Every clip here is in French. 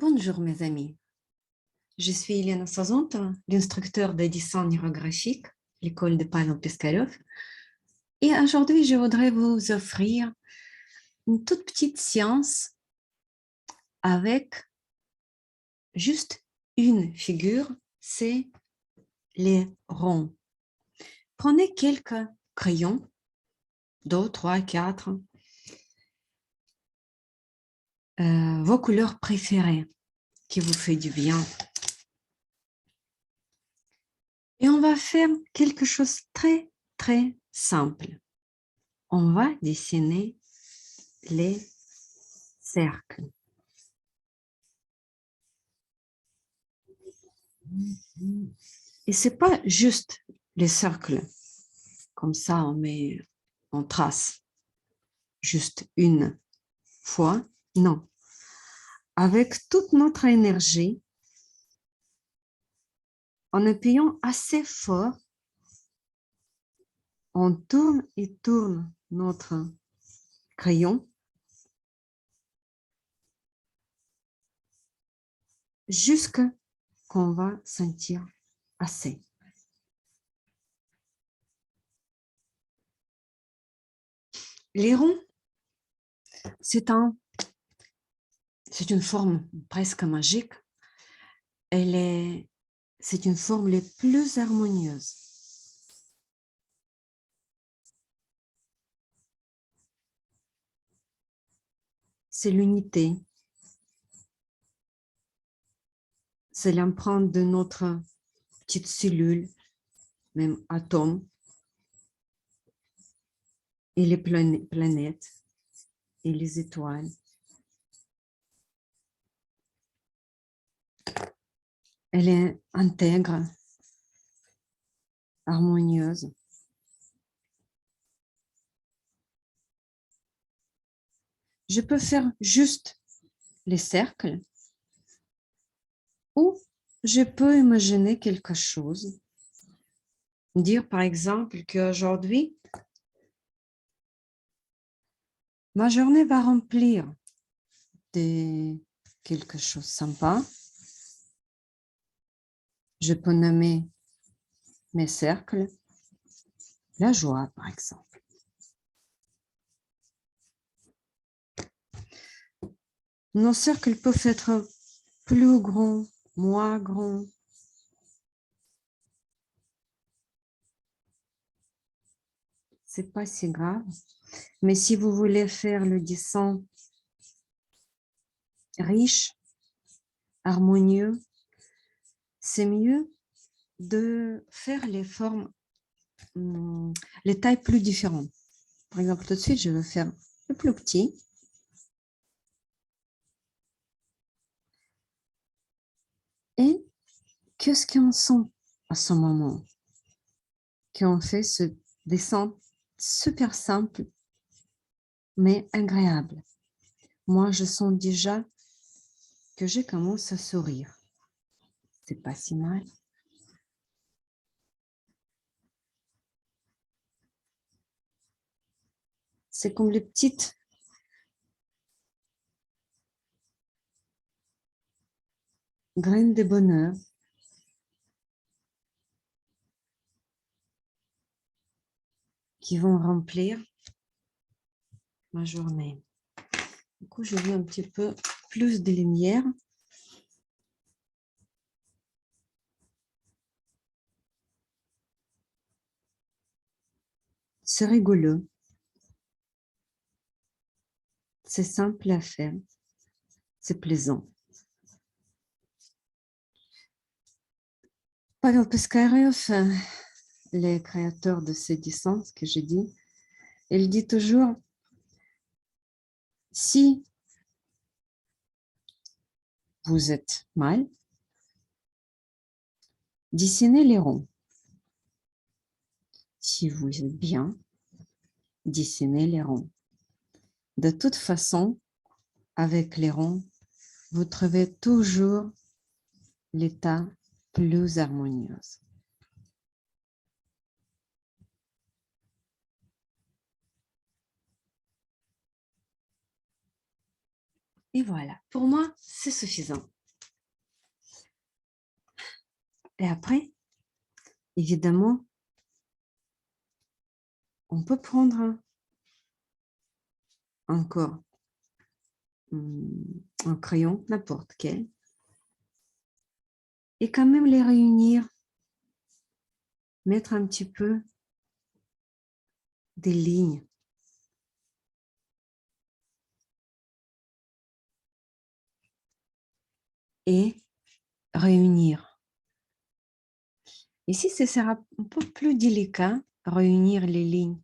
Bonjour mes amis, je suis Elena Sazonte, l'instructeur de dessin neurographique, l'école de Pavel Piskarev. Et aujourd'hui, je voudrais vous offrir une toute petite séance avec juste une figure, c'est les ronds. Prenez quelques crayons, 2, 3, 4, vos couleurs préférées qui vous fait du bien. Et on va faire quelque chose de très, très simple. On va dessiner les cercles. Et ce n'est pas juste les cercles, comme ça on trace juste une fois, non. Avec toute notre énergie, en appuyant assez fort, on tourne et tourne notre crayon jusqu'à qu'on va sentir assez. Les ronds, c'est une forme presque magique. C'est une forme les plus harmonieuse. C'est l'unité. C'est l'empreinte de notre petite cellule, même atome, et les planètes et les étoiles. Elle est intègre, harmonieuse. Je peux faire juste les cercles ou je peux imaginer quelque chose. Dire par exemple qu'aujourd'hui, ma journée va remplir de quelque chose de sympa. Je peux nommer mes cercles la joie, par exemple. Nos cercles peuvent être plus grands, moins grands. C'est pas si grave. Mais si vous voulez faire le dessin riche, harmonieux, c'est mieux de faire les formes, les tailles plus différentes. Par exemple, tout de suite, je vais faire le plus petit. Et qu'est-ce qu'on sent à ce moment? Qu'on fait ce dessin super simple, mais agréable. Moi, je sens déjà que je commence à sourire. C'est pas si mal. C'est comme les petites graines de bonheur qui vont remplir ma journée. Du coup, je veux un petit peu plus de lumière. C'est rigolo. C'est simple à faire. C'est plaisant. Pavel Piskarev, le créateur de ces dessins que j'ai dit, il dit toujours, si vous êtes mal, dessinez les ronds. Si vous êtes bien, dessinez les ronds. De toute façon, avec les ronds, vous trouvez toujours l'état plus harmonieux. Et voilà, pour moi, c'est suffisant. Et après, évidemment, on peut prendre encore un crayon, n'importe quel, et quand même les réunir, mettre un petit peu des lignes. Et réunir. Ici, ce sera un peu plus délicat, réunir les lignes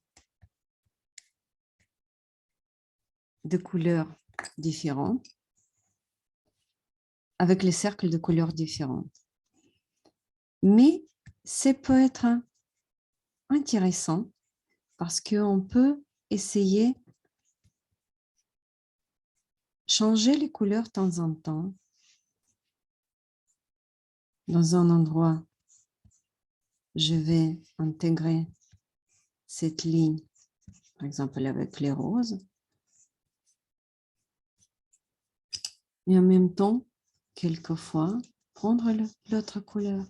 de couleurs différentes avec les cercles de couleurs différentes. Mais ça peut être intéressant parce qu'on peut essayer changer les couleurs de temps en temps dans un endroit. Je vais intégrer cette ligne, par exemple avec les roses. Et en même temps, quelquefois, prendre l'autre couleur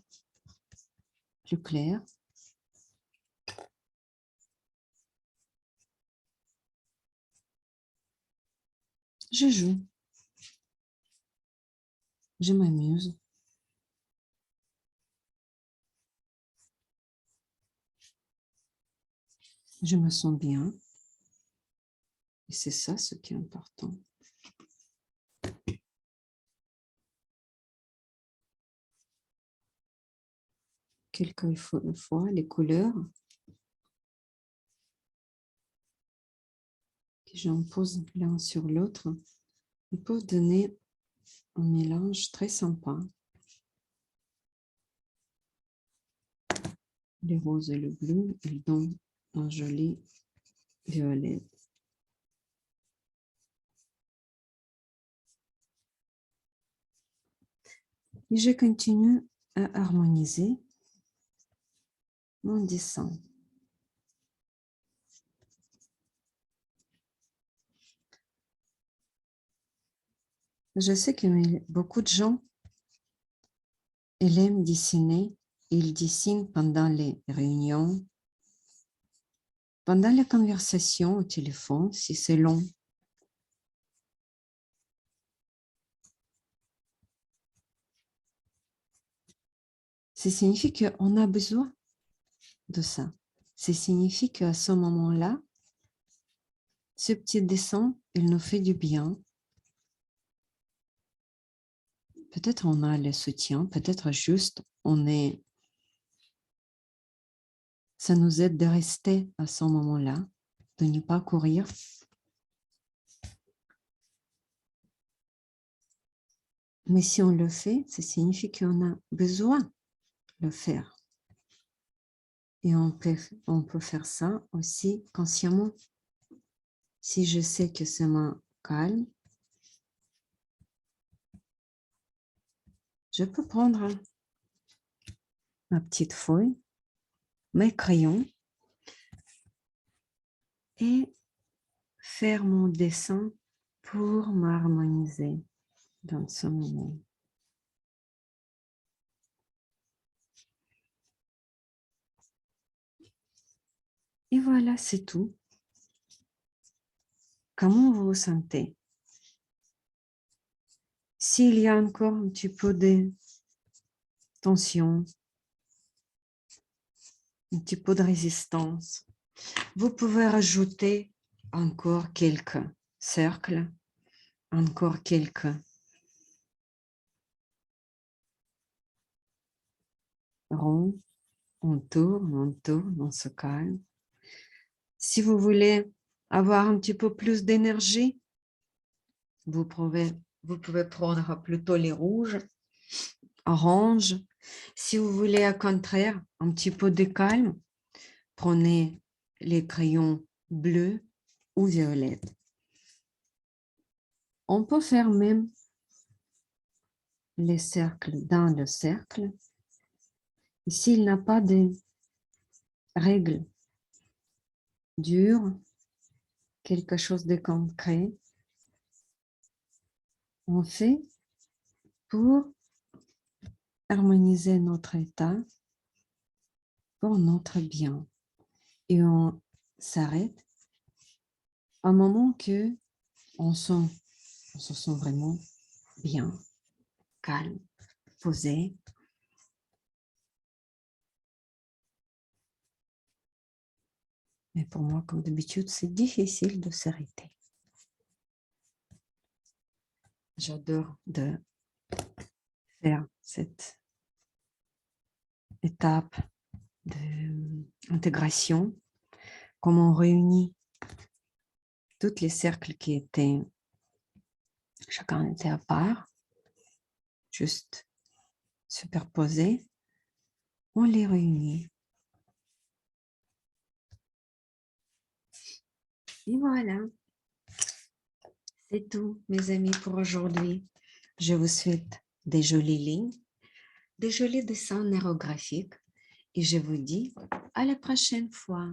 plus claire. Je joue. Je m'amuse. Je me sens bien. Et c'est ça ce qui est important. Quelquefois, les couleurs que j'impose l'un sur l'autre, ils peuvent donner un mélange très sympa. Les roses et le bleu, ils donnent un joli violet. Et je continue à harmoniser mon dessin. Je sais que beaucoup de gens, ils aiment dessiner. Ils dessinent pendant les réunions, pendant la conversation au téléphone, si c'est long. Ça signifie qu'on a besoin de ça. Ça signifie qu'à ce moment-là, ce petit dessin, il nous fait du bien. Peut-être on a le soutien, peut-être juste ça nous aide de rester à ce moment-là, de ne pas courir. Mais si on le fait, ça signifie qu'on a besoin de le faire. Et on peut faire ça aussi consciemment. Si je sais que ça me calme, je peux prendre ma petite feuille, mes crayons et faire mon dessin pour m'harmoniser dans ce moment. Et voilà, c'est tout. Comment vous vous sentez? S'il y a encore un petit peu de tension, un petit peu de résistance, vous pouvez rajouter encore quelques cercles, encore quelques ronds. On tourne, on se calme. Si vous voulez avoir un petit peu plus d'énergie, vous pouvez prendre plutôt les rouges, orange. Si vous voulez, au contraire, un petit peu de calme, prenez les crayons bleus ou violettes. On peut faire même les cercles dans le cercle. S'il n'a pas de règles dures, quelque chose de concret, on fait pour harmoniser notre état pour notre bien. Et on s'arrête à un moment que on se sent vraiment bien, calme, posé. Mais pour moi, comme d'habitude, c'est difficile de s'arrêter. J'adore de faire cette étape d'intégration, comme on réunit tous les cercles qui étaient, chacun était à part, juste superposés, on les réunit. Et voilà, c'est tout, mes amis, pour aujourd'hui. Je vous souhaite des jolies lignes, des jolis dessins neurographiques et je vous dis à la prochaine fois.